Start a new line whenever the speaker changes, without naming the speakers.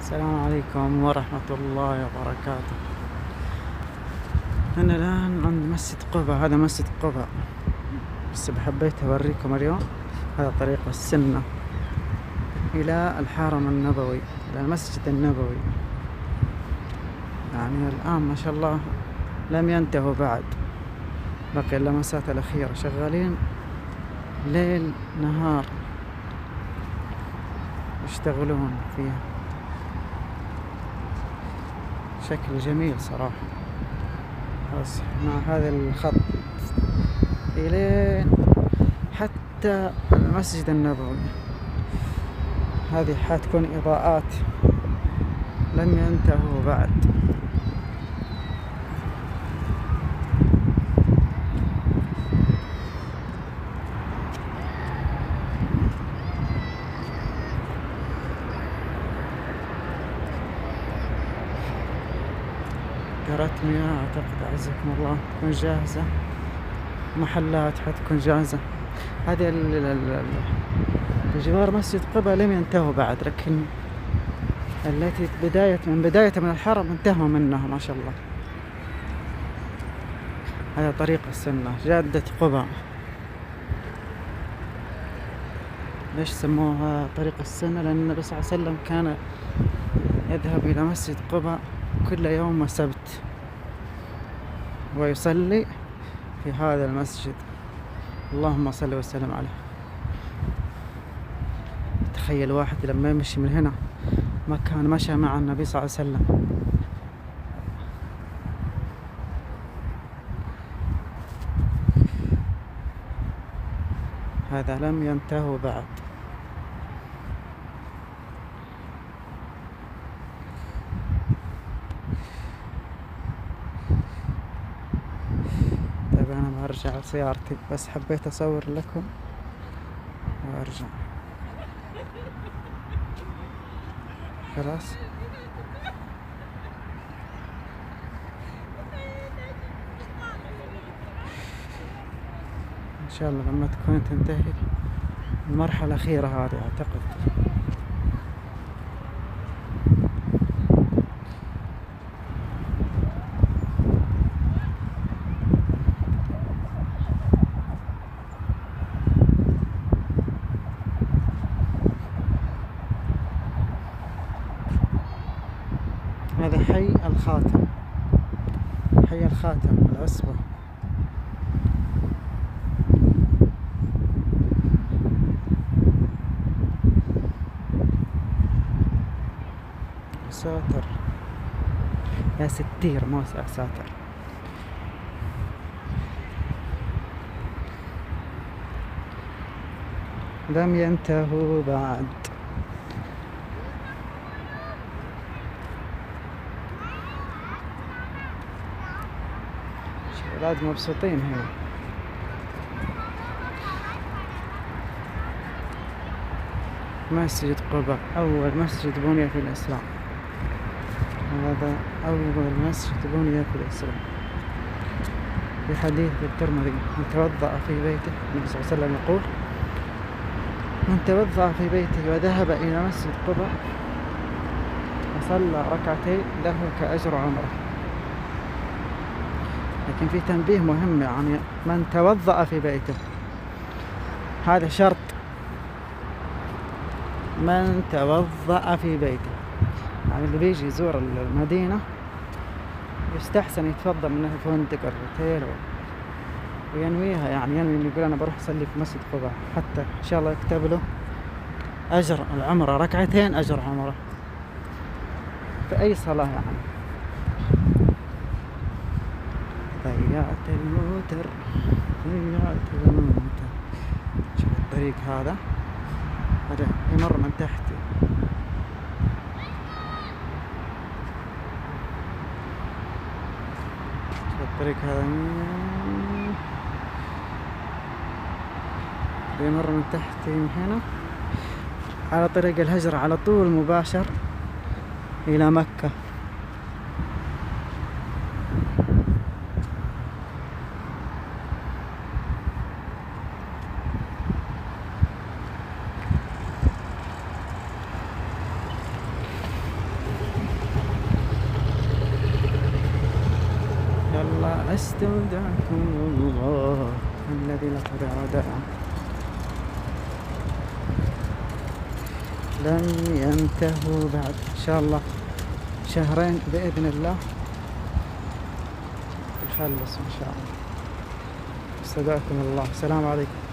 السلام عليكم ورحمة الله وبركاته. أنا الآن عند مسجد قباء. هذا مسجد قباء، بس حبيت أوريكم اليوم هذا طريق السنة إلى الحرم النبوي، إلى المسجد النبوي. يعني الآن ما شاء الله لم ينتهوا بعد، بقي اللمسات الأخيرة، شغالين ليل نهار يشتغلون فيها. شكل جميل صراحة. بس مع هذا الخط إلين حتى المسجد النبوي. هذه حتكون إضاءات، لم ينتهوا بعد. قارات مياه أعتقد، أعزكم الله، تكون جاهزة. محلات حتكون جاهزة. هذه بجوار مسجد قباء لم ينتهوا بعد، لكن التي من بداية من الحرم انتهوا منها ما شاء الله. هذا طريق السنة، جادة قباء. ليش سموها طريق السنة؟ لأن النبي صلى الله عليه وسلم كان يذهب إلى مسجد قباء كل يوم سبت ويصلي في هذا المسجد. اللهم صل وسلم عليه. تخيل واحد لما يمشي من هنا مكان مشى مع النبي صلى الله عليه وسلم. هذا لم ينتهوا بعد. طيب أنا برجع لسيارتي، بس حبيت أصور لكم وأرجع. خلاص إن شاء الله لما تكون تنتهي المرحلة الأخيرة هذه أعتقد. هذا حي الخاتم، حي الخاتم العصبة. ساتر يا ستير، مو ساتر. لم ينتهوا بعد. الأولاد مبسوطين هنا. مسجد قباء أول مسجد بني في الإسلام. هذا أول مسجد بني في الإسلام. في حديث الترمذي: من توضأ في بيته، النبي صلى الله عليه وسلم يقول: من توضأ في بيته وذهب إلى مسجد قباء وصلى ركعتين له كأجر عمره. لكن في تنبيه مهم، يعني من توضأ في بيته هذا شرط. من توضأ في بيته، يعني اللي بيجي يزور المدينة يستحسن يتفضل من الفندق الروتيل وينويها، يعني ينوي انه يقول انا بروح اصلي في مسجد قباء، حتى ان شاء الله يكتب له اجر العمرة، ركعتين اجر عمرة في اي صلاة. يعني ضيعت الموتر، ضيعت الموتر. شوف الطريق هذا يمر من تحتي. شوف الطريق هذا يمر من تحتي من هنا على طريق الهجرة على طول مباشر إلى مكة. يلا استودعكم الله الذي لا تضيع ودائعه لن ينتهوا بعد إن شاء الله، شهرين بإذن الله يخلص إن شاء الله. استودعكم الله، السلام عليكم.